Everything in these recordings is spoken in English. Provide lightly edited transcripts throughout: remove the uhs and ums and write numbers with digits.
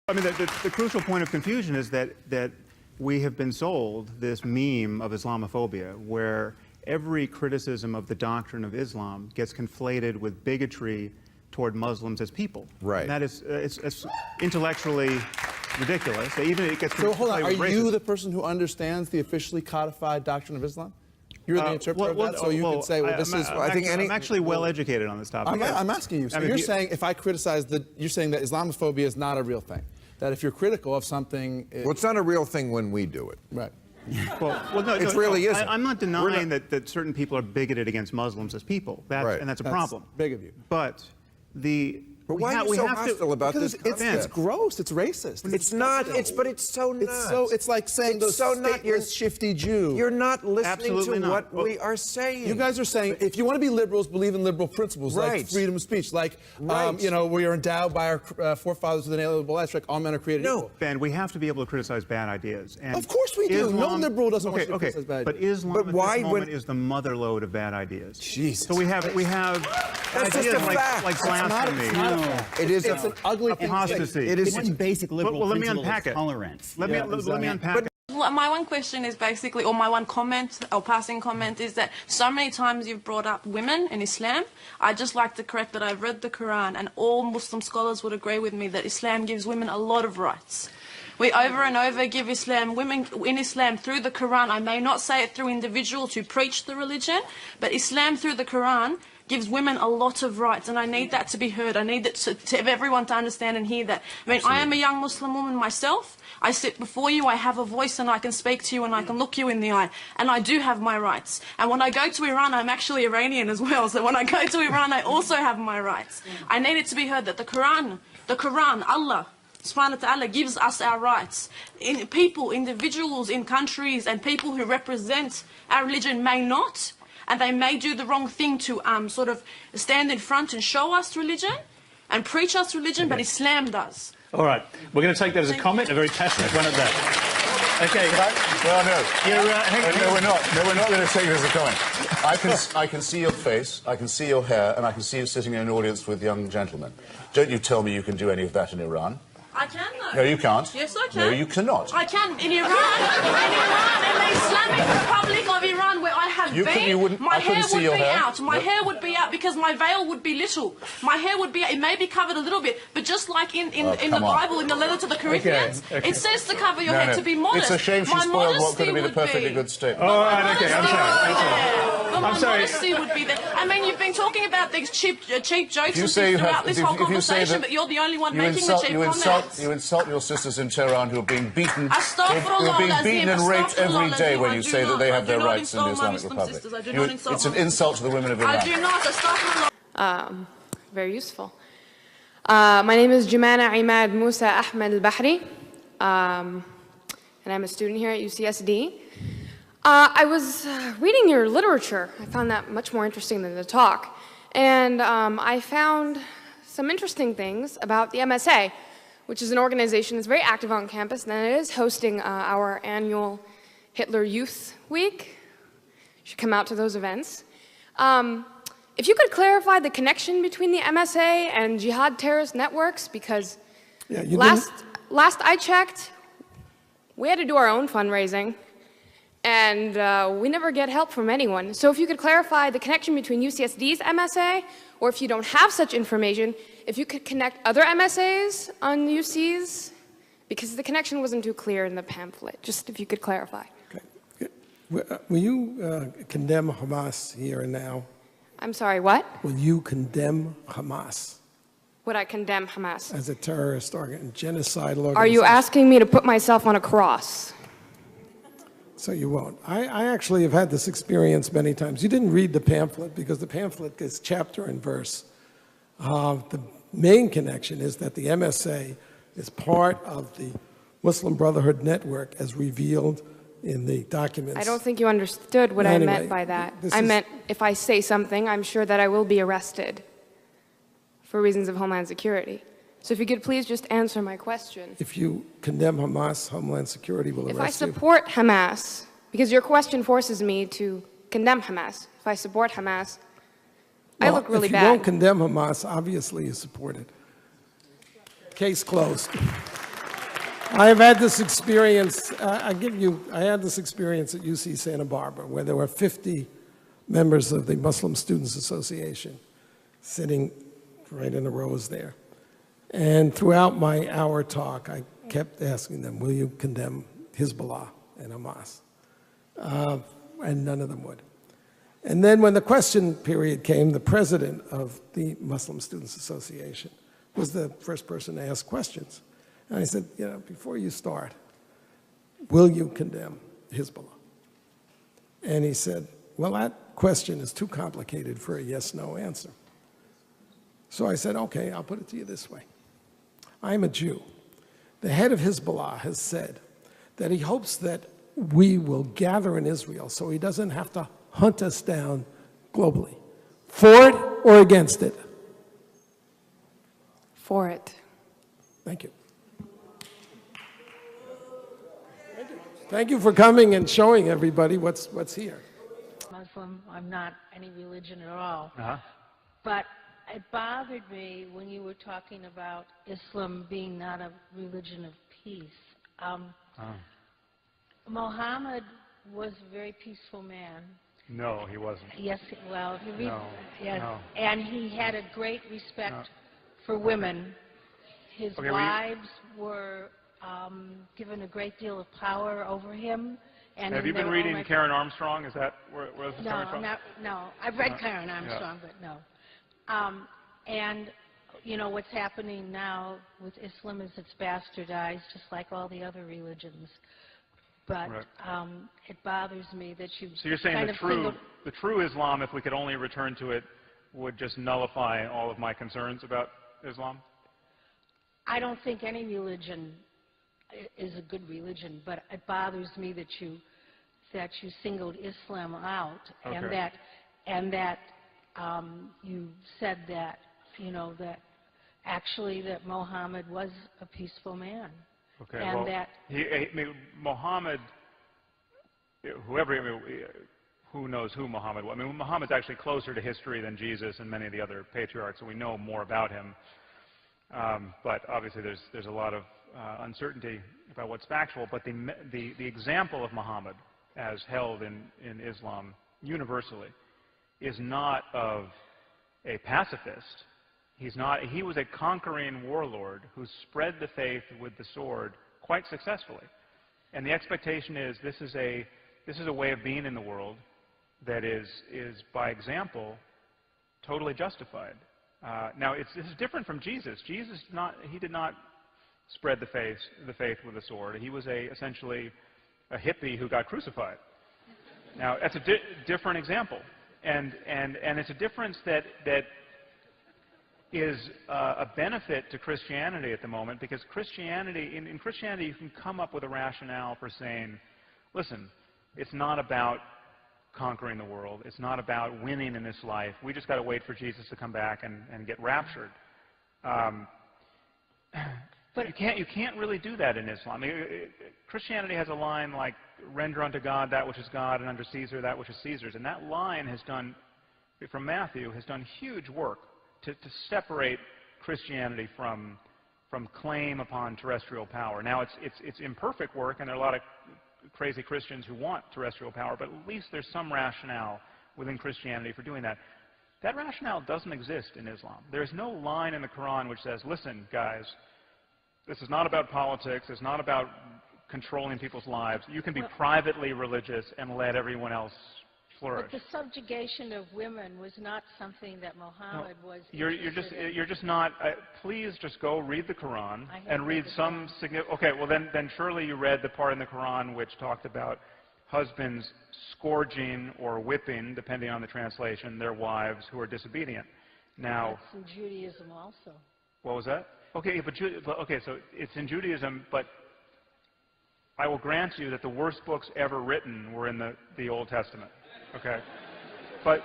I mean, the crucial point of confusion is that we have been sold this meme of Islamophobia, where every criticism of the doctrine of Islam gets conflated with bigotry toward Muslims as people. Right. And that is, it's intellectually ridiculous. Even it gets so hold on, are racist. you the person who understands the officially codified doctrine of Islam? You're the interpreter of that, so you can say, well, this is... I'm actually well educated on this topic. I'm asking you. So you're saying if I criticize you're saying that Islamophobia is not a real thing. That if you're critical of something... Well, it's not a real thing when we do it. Right. Well, no, it really isn't. I'm not denying that certain people are bigoted against Muslims as people. Right. And that's a problem. Big of you. But why are you so hostile about this concept? It's gross. It's racist. It's not. But it's so nuts. It's like saying those stateless, shifty Jew. You're not listening Absolutely to not. what we are saying. You guys are saying if you want to be liberals, believe in liberal principles like freedom of speech, like you know, we are endowed by our forefathers with an inalienable rights, like all men are created equal. Ben, we have to be able to criticize bad ideas. And of course we do. No liberal doesn't want to criticize bad ideas. But Islam at this moment is the mother lode of bad ideas. Jesus. So we have That's ideas just a fact. like blasphemy. It is it's an ugly thing. Apostasy. It is one basic liberal let me principle unpack of it. tolerance. Let me unpack it. My one question is basically, or my one comment, or passing comment, is that so many times you've brought up women in Islam. I'd just like to correct that I've read the Quran, and all Muslim scholars would agree with me that Islam gives women a lot of rights. We over and over give women in Islam through the Quran. I may not say it through individuals who preach the religion, but Islam through the Quran gives women a lot of rights, and I need that to be heard. I need that to everyone to understand and hear that. I mean, I am a young Muslim woman myself. I sit before you, I have a voice, and I can speak to you, and I can look you in the eye, and I do have my rights. And when I go to Iran, I'm actually Iranian as well, so when I go to Iran, I also have my rights. I need it to be heard that the Quran, Allah Subhanahu wa Ta'ala gives us our rights. People, individuals in countries, and people who represent our religion may not, and they may do the wrong thing to sort of stand in front and show us religion and preach us religion, but Islam does. All right, we're going to take that as a comment, a very passionate one at that. Okay. Well, no, we're not. No, we're not going to take it as a comment. I can see your face, I can see your hair, and I can see you sitting in an audience with young gentlemen. Don't you tell me you can do any of that in Iran. I can, though. No, you can't. Yes, I can. No, you cannot. I can. In Iran, in the Islamic Republic of Iran, where I have been, my hair would be out. My hair would be out because my veil would be little. My hair would be out. It may be covered a little bit, but just like in the Bible, in the letter to the Corinthians, it says to cover your head, to be modest. It's a shame she spoiled what could have been a perfectly good statement. All right, okay, I'm sorry. Modesty would be there. I mean, you've been talking about these cheap jokes and things throughout this whole conversation, but you're the only one making the cheap comments. You insult your sisters in Tehran who are being beaten, and raped every day when you say that they have their rights in the Islamic Republic. It's an insult to the women of Iran. I do not. Astaghfirullah. Very useful. My name is Jumana Imad Musa Ahmed al-Bahri, and I'm a student here at UCSD. I was reading your literature. I found that much more interesting than the talk. And I found some interesting things about the MSA, which is an organization that's very active on campus, and it is hosting our annual Hitler Youth Week. You should come out to those events. If you could clarify the connection between the MSA and jihad terrorist networks, because last I checked, we had to do our own fundraising, and we never get help from anyone. So if you could clarify the connection between UCSD's MSA, or if you don't have such information, if you could connect other MSAs on UCs, because the connection wasn't too clear in the pamphlet. Just if you could clarify. Okay. Will you condemn Hamas here and now? I'm sorry, what? Will you condemn Hamas? Would I condemn Hamas? As a terrorist genocidal organization. Are you asking me to put myself on a cross? So you won't. I actually have had this experience many times. You didn't read the pamphlet because the pamphlet is chapter and verse. The main connection is that the MSA is part of the Muslim Brotherhood Network as revealed in the documents. I don't think you understood what I meant by that. I meant if I say something, I'm sure that I will be arrested for reasons of Homeland Security. So if you could please just answer my question. If you condemn Hamas, Homeland Security will arrest you. If I support Hamas, because your question forces me to condemn Hamas. If I support Hamas, I look really bad. If you don't condemn Hamas, obviously you support it. Case closed. I've had this experience, I had this experience at UC Santa Barbara where there were 50 members of the Muslim Students Association sitting right in the rows there. And throughout my hour talk, I kept asking them, will you condemn Hezbollah and Hamas? And none of them would. And then when the question period came, the president of the Muslim Students Association was the first person to ask questions. And I said, before you start, will you condemn Hezbollah? And he said, well, that question is too complicated for a yes-no answer. So I said, okay, I'll put it to you this way. I'm a Jew. The head of Hezbollah has said that he hopes that we will gather in Israel so he doesn't have to hunt us down globally. For it or against it? For it. Thank you. Thank you for coming and showing everybody what's here. Muslim, I'm not any religion at all. But it bothered me when you were talking about Islam being not a religion of peace. Muhammad was a very peaceful man. No, he wasn't. Yes, well, if you read, No, yes, no. and he had a great respect for women. His wives were given a great deal of power over him. And have you been reading Karen Armstrong? Is that where this is coming from? No, I've read Karen Armstrong, but no. And, what's happening now with Islam is it's bastardized, just like all the other religions. But it bothers me that you So you're saying the true Islam, if we could only return to it, would just nullify all of my concerns about Islam? I don't think any religion is a good religion, but it bothers me that you singled Islam out, and that you said that that actually that Muhammad was a peaceful man. Okay. And well, that Muhammad, who knows who Muhammad was? I mean, Muhammad's actually closer to history than Jesus and many of the other patriarchs, so we know more about him. But obviously, there's a lot of uncertainty about what's factual. But the example of Muhammad, as held in Islam universally, is not of a pacifist. He was a conquering warlord who spread the faith with the sword quite successfully. And the expectation is this is a way of being in the world that is by example totally justified. Now this is different from Jesus. Jesus did not spread the faith with a sword. He was essentially a hippie who got crucified. Now that's a different example, and it's a difference that is a benefit to Christianity at the moment, because Christianity, in Christianity, you can come up with a rationale for saying, listen, it's not about conquering the world. It's not about winning in this life. We just got to wait for Jesus to come back and get raptured. But you can't really do that in Islam. I mean, Christianity has a line like, render unto God that which is God, and unto Caesar that which is Caesar's. And that line from Matthew, has done huge work to separate Christianity from claim upon terrestrial power. Now, it's imperfect work, and there are a lot of crazy Christians who want terrestrial power, but at least there's some rationale within Christianity for doing that. That rationale doesn't exist in Islam. There's no line in the Quran which says, listen, guys, this is not about politics, it's not about controlling people's lives. You can be privately religious and let everyone else flourish. But the subjugation of women was not something that Muhammad was you're just not. Please just go read the Quran and read some significant. Okay, well then surely you read the part in the Quran which talked about husbands scourging or whipping, depending on the translation, their wives who are disobedient. Now, that's in Judaism also. What was that? Okay, okay, so it's in Judaism, but I will grant you that the worst books ever written were in the Old Testament. Okay, but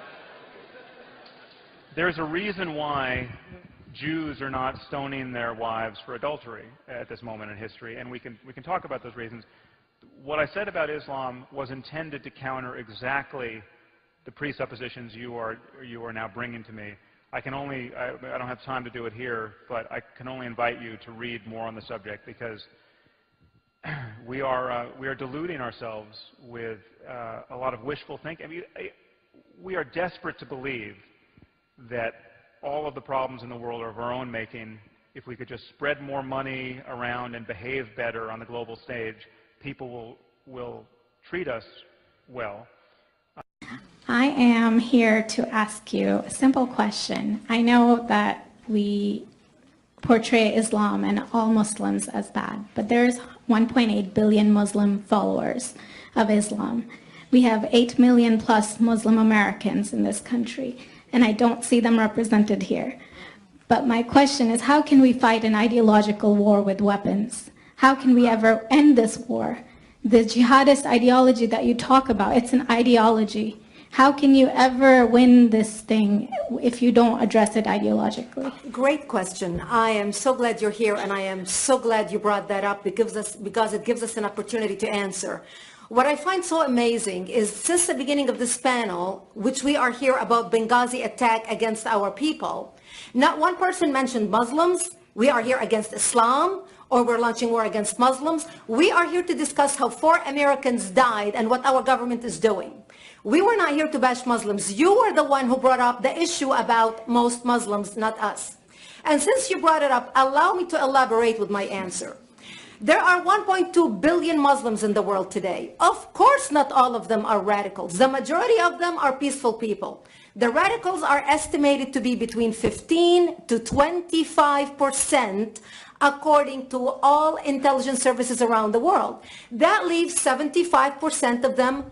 there's a reason why Jews are not stoning their wives for adultery at this moment in history, and we can talk about those reasons. What I said about Islam was intended to counter exactly the presuppositions you are now bringing to me. I don't have time to do it here, but I can only invite you to read more on the subject, because we are deluding ourselves with a lot of wishful thinking. I mean, we are desperate to believe that all of the problems in the world are of our own making. If we could just spread more money around and behave better on the global stage, people will treat us well. I am here to ask you a simple question. I know that we portray Islam and all Muslims as bad, but there's 1.8 billion Muslim followers of Islam. We have 8 million plus Muslim Americans in this country, and I don't see them represented here. But my question is, how can we fight an ideological war with weapons? How can we ever end this war? The jihadist ideology that you talk about, it's an ideology. How can you ever win this thing if you don't address it ideologically? Great question. I am so glad you're here, and I am so glad you brought that up because it gives us an opportunity to answer. What I find so amazing is since the beginning of this panel, which we are here about Benghazi attack against our people, not one person mentioned Muslims. We are here against Islam, or we're launching war against Muslims. We are here to discuss how 4 Americans died and what our government is doing. We were not here to bash Muslims. You were the one who brought up the issue about most Muslims, not us. And since you brought it up, allow me to elaborate with my answer. There are 1.2 billion Muslims in the world today. Of course, not all of them are radicals. The majority of them are peaceful people. The radicals are estimated to be between 15 to 25%, according to all intelligence services around the world. That leaves 75% of them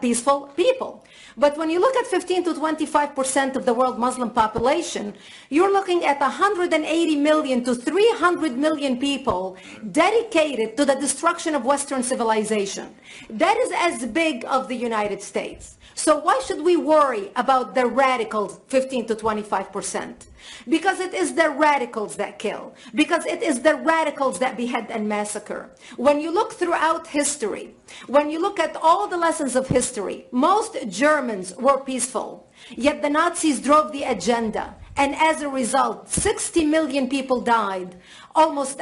peaceful people. But when you look at 15 to 25% of the world Muslim population, you're looking at 180 million to 300 million people dedicated to the destruction of Western civilization. That is as big of the United States. So why should we worry about the radicals, 15 to 25%? Because it is the radicals that kill. Because it is the radicals that behead and massacre. When you look throughout history, when you look at all the lessons of history, most Germans were peaceful. Yet the Nazis drove the agenda. And as a result, 60 million people died. Almost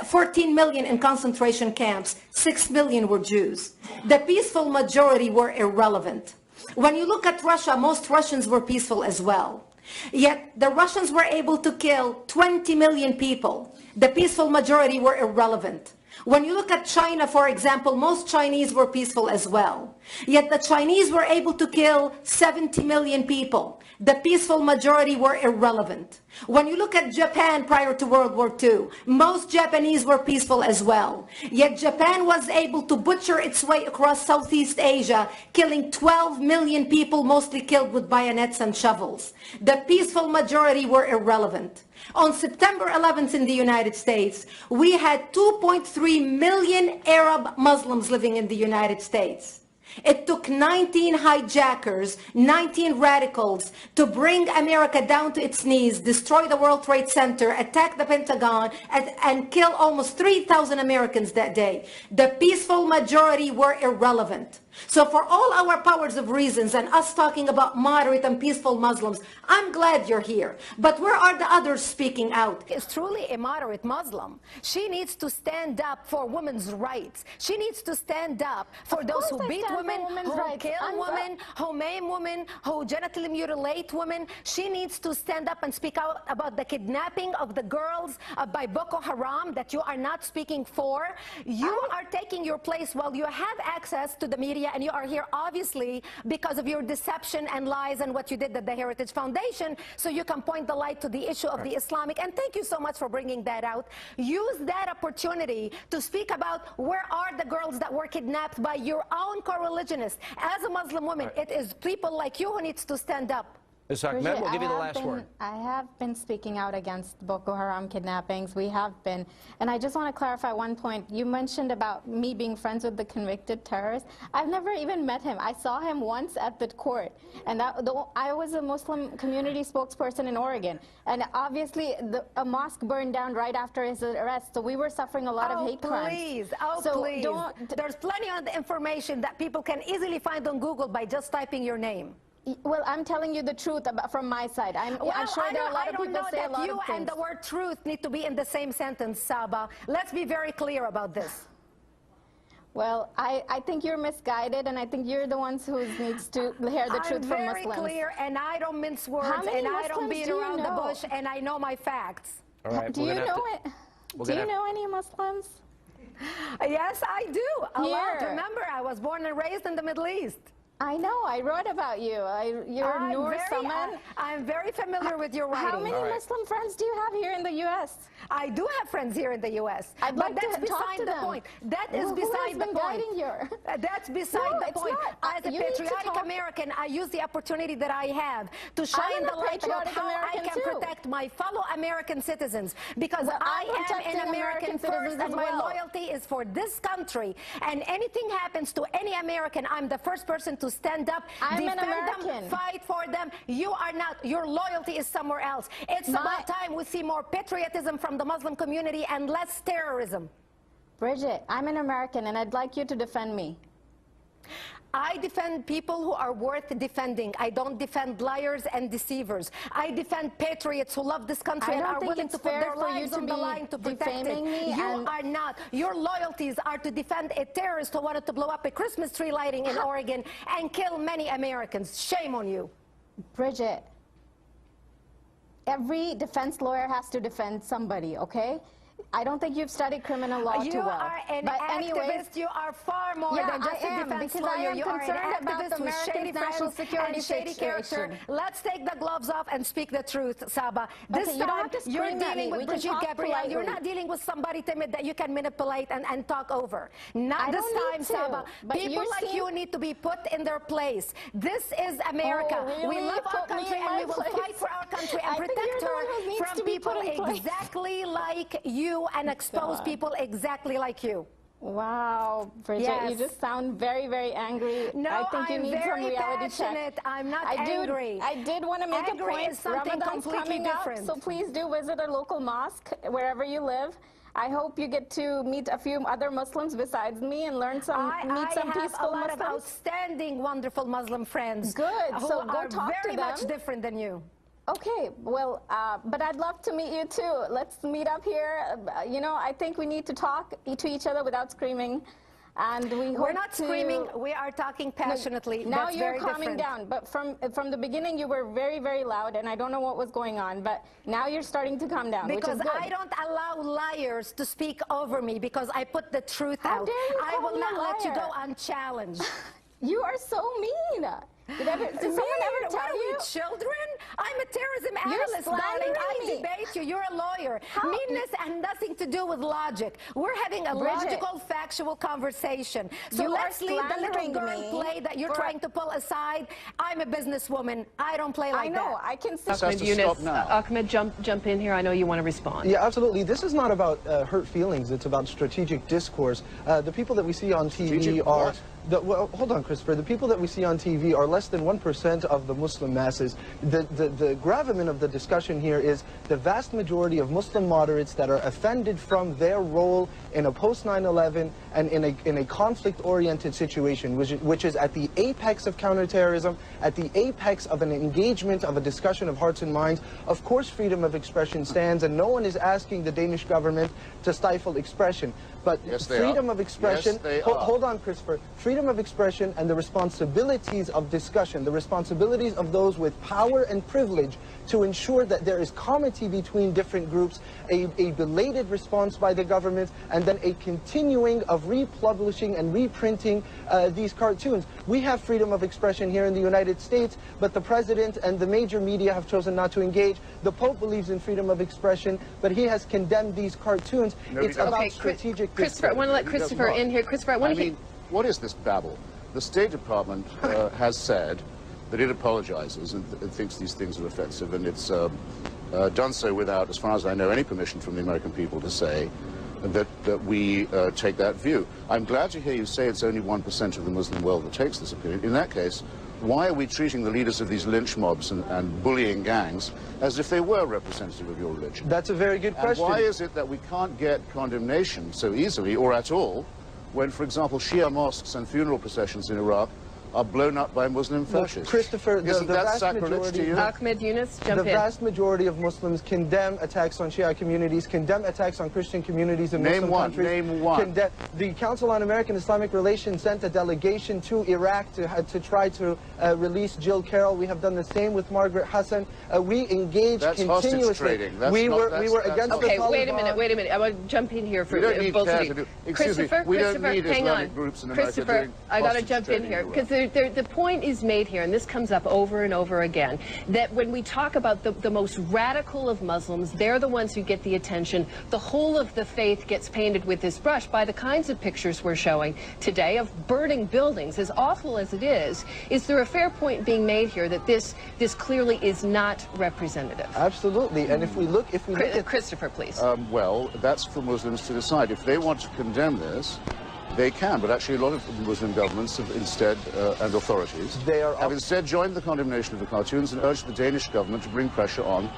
14 million in concentration camps. 6 million were Jews. The peaceful majority were irrelevant. When you look at Russia, most Russians were peaceful as well. Yet the Russians were able to kill 20 million people. The peaceful majority were irrelevant. When you look at China, for example, most Chinese were peaceful as well. Yet the Chinese were able to kill 70 million people. The peaceful majority were irrelevant. When you look at Japan prior to World War II, most Japanese were peaceful as well. Yet Japan was able to butcher its way across Southeast Asia, killing 12 million people, mostly killed with bayonets and shovels. The peaceful majority were irrelevant. On September 11th in the United States, we had 2.3 million Arab Muslims living in the United States. It took 19 hijackers, 19 radicals to bring America down to its knees, destroy the World Trade Center, attack the Pentagon, and kill almost 3,000 Americans that day. The peaceful majority were irrelevant. So for all our powers of reasons and us talking about moderate and peaceful Muslims, I'm glad you're here. But where are the others speaking out? Is truly a moderate Muslim. She needs to stand up for women's rights. She needs to stand up for those who beat women, who kill women, who maim women, who genitally mutilate women. She needs to stand up and speak out about the kidnapping of the girls by Boko Haram that you are not speaking for. You are taking your place while you have access to the media, and you are here obviously because of your deception and lies and what you did at the Heritage Foundation, so you can point the light to the issue of the Islamic. And thank you so much for bringing that out. Use that opportunity to speak about where are the girls that were kidnapped by your own co-religionists. As a Muslim woman, it is people like you who needs to stand up. Ms. Ahmed, we'll give you the last word. I have been speaking out against Boko Haram kidnappings. We have been. And I just want to clarify one point. You mentioned about me being friends with the convicted terrorist. I've never even met him. I saw him once at the court. And I was a Muslim community spokesperson in Oregon. And obviously, a mosque burned down right after his arrest. So we were suffering a lot of hate crimes. Please. There's plenty of information that people can easily find on Google by just typing your name. Well, I'm telling you the truth from my side. I'm sure there are a lot of people say a lot of things. You and the word truth need to be in the same sentence, Saba. Let's be very clear about this. Well, I think you're misguided, and I think you're the ones who needs to hear the truth from Muslims. I'm very clear, and I don't mince words, and I don't beat around the bush, and I know my facts. All right, Do you know it? Do you know any Muslims? Yes, I do. A lot. Remember, I was born and raised in the Middle East. I know. I wrote about you. You're Noor Saman. I'm very familiar with your writing. How many Muslim friends do you have here in the U.S.? I do have friends here in the U.S. I'd but like that's to beside talk to the them. point. That is beside the point. That's beside the point. As a patriotic American, I use the opportunity that I have to shine the light about how I can protect my fellow American citizens, because I am an American first, and my loyalty is for this country. And anything happens to any American, I'm the first person to stand up, defend them, fight for them. You are not. Your loyalty is somewhere else. It's about time we see more patriotism from the Muslim community and less terrorism. Bridget, I'm an American, and I'd like you to defend me. I defend people who are worth defending. I don't defend liars and deceivers. I defend patriots who love this country and are willing to put their lives on the line to protect it. You are not. Your loyalties are to defend a terrorist who wanted to blow up a Christmas tree lighting in Oregon and kill many Americans. Shame on you. Bridget, every defense lawyer has to defend somebody, okay? I don't think you've studied criminal law too well. You are an activist. You are far more than just a defense lawyer. You are an activist with shady national security and shady character. Let's take the gloves off and speak the truth, Saba. This time, you're dealing with Brigitte Gabriel. You're not dealing with somebody timid that you can manipulate and talk over. Not this time, Saba. People like you need to be put in their place. This is America. We love our country, and we will fight for our country and protect her from people exactly like you, and expose people exactly like you. Wow, Bridget, you just sound very, very angry. No, I think you need some reality check. I'm not angry. I did want to make a point. Is something Ramadan's completely different. Up, so please do visit a local mosque wherever you live. I hope you get to meet a few other Muslims besides me and learn some, meet some peaceful Muslims. I have a lot of outstanding, wonderful Muslim friends. Good. So go talk to them. Very much different than you. Okay, well, but I'd love to meet you too. Let's meet up here. You know, I think we need to talk to each other without screaming. And we're not screaming, we are talking passionately. Now you're calming down, but from the beginning you were very, very loud, and I don't know what was going on, but now you're starting to calm down, because which is good. I don't allow liars to speak over me, because I put the truth out. How dare you I will not let you go unchallenged. You are so mean. Did someone ever tell you? Children? I'm a terrorism analyst, darling. I debate you. You're a lawyer. Meanness has nothing to do with logic. We're having a logical, factual conversation. So let's leave the little girl play that you're trying to pull aside. I'm a businesswoman. I don't play like that. I know. I can see. Ahmed, jump in here. I know you want to respond. Yeah, absolutely. This is not about hurt feelings. It's about strategic discourse. The people that we see on TV are... well, hold on, Christopher. The people that we see on TV are less than 1% of the Muslim masses. The gravamen of the discussion here is the vast majority of Muslim moderates that are offended from their role in a post-9/11 and in a conflict-oriented situation, which is at the apex of counterterrorism, at the apex of an engagement, of a discussion of hearts and minds. Of course, freedom of expression stands, and no one is asking the Danish government to stifle expression. But freedom of expression, hold on, Christopher, freedom of expression and the responsibilities of discussion, the responsibilities of those with power and privilege to ensure that there is comity between different groups, a belated response by the government, and then a continuing of republishing and reprinting these cartoons. We have freedom of expression here in the United States, but the president and the major media have chosen not to engage. The Pope believes in freedom of expression, but he has condemned these cartoons. It's about strategic... Christopher, I want to let Christopher in here. Christopher, I want to... What is this babble? The State Department has said that it apologizes and thinks these things are offensive, and it's done so without, as far as I know, any permission from the American people to say that we take that view. I'm glad to hear you say it's only 1% of the Muslim world that takes this opinion. In that case, why are we treating the leaders of these lynch mobs and bullying gangs as if they were representative of your religion? That's a very good question. And why is it that we can't get condemnation so easily or at all when, for example, Shia mosques and funeral processions in Iraq are blown up by Muslim fascists. Well, Christopher, Isn't that sacrilege to you? Ahmed Yunus, jump in. The vast majority of Muslims condemn attacks on Shia communities, condemn attacks on Christian communities in Muslim countries. Name one. The Council on American Islamic Relations sent a delegation to Iraq to try to release Jill Carroll. We have done the same with Margaret Hassan. We engage continuously. Hostage trading. We were against the Taliban. Okay, wait a minute. I want to jump in here for both of you. Christopher, hang on. Christopher, I got to jump in here because the point is made here, and this comes up over and over again, that when we talk about the most radical of Muslims, they're the ones who get the attention. The whole of the faith gets painted with this brush by the kinds of pictures we're showing today of burning buildings. As awful as it is there a fair point being made here that this clearly is not representative? Absolutely, and if we look at Christopher, please. Well, that's for Muslims to decide. If they want to condemn this, they can, but actually a lot of Muslim governments have instead, and authorities, have instead joined the condemnation of the cartoons and urged the Danish government to bring pressure on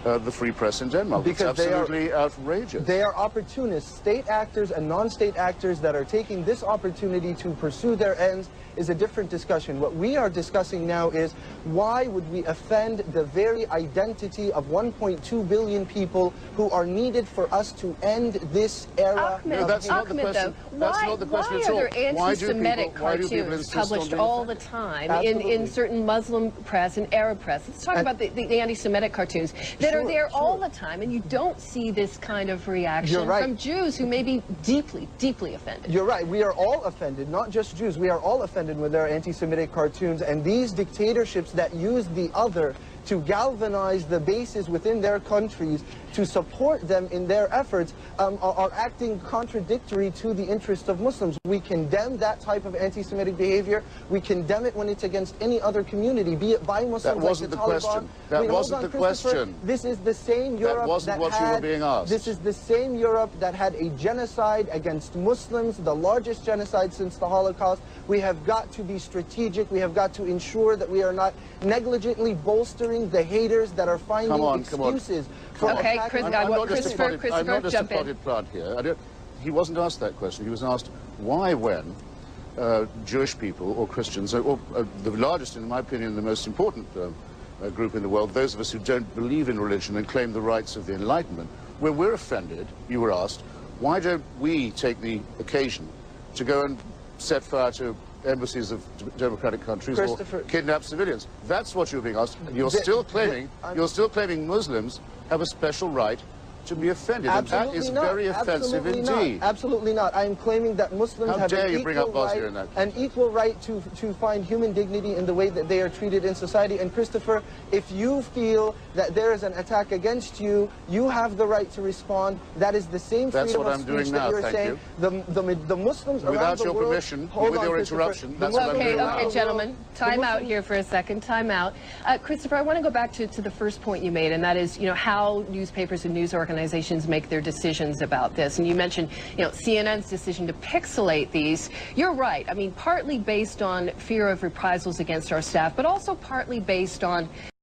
the free press in Denmark. Because it's absolutely outrageous. They are opportunists. State actors and non-state actors that are taking this opportunity to pursue their ends is a different discussion. What we are discussing now is why would we offend the very identity of 1.2 billion people who are needed for us to end this era? No, that's not the question. That's not the question at all. Why are there anti-Semitic cartoons published all the time in certain Muslim press and Arab press? Let's talk about the anti-Semitic cartoons that are there all the time, and you don't see this kind of reaction from Jews who may be deeply, deeply offended. You're right. We are all offended, not just Jews. We are all offended with their anti-Semitic cartoons, and these dictatorships that use the other to galvanize the bases within their countries to support them in their efforts are acting contradictory to the interests of Muslims. We condemn that type of anti-Semitic behavior. We condemn it when it's against any other community, be it by Muslims. That wasn't like the question. Taliban. That wasn't the question. This is the same Europe that wasn't what you were being asked. This is the same Europe that had a genocide against Muslims, the largest genocide since the Holocaust. We have got to be strategic. We have got to ensure that we are not negligently bolstering the haters that are finding excuses for okay, attacking. I'm not just a potted plant here. He wasn't asked that question. He was asked why, when Jewish people or Christians, or the largest, in my opinion, the most important group in the world, those of us who don't believe in religion and claim the rights of the Enlightenment, when we're offended, you were asked, why don't we take the occasion to go and set fire to embassies of democratic countries or kidnap civilians? That's what you're being asked. You're still claiming Muslims have a special right to be offended, and that is very offensive indeed. Absolutely not. I am claiming that Muslims have an equal right to find human dignity in the way that they are treated in society. And Christopher, if you feel that there is an attack against you, you have the right to respond. That is the same freedom of speech that you're saying. The Muslims around the world... Without your permission, with your interruption, that's what I'm doing now. Okay, gentlemen, time out here for a second, time out. Christopher, I want to go back to the first point you made, and that is, how newspapers and news organizations make their decisions about this. And you mentioned, CNN's decision to pixelate these. You're right. I mean, partly based on fear of reprisals against our staff, but also partly based on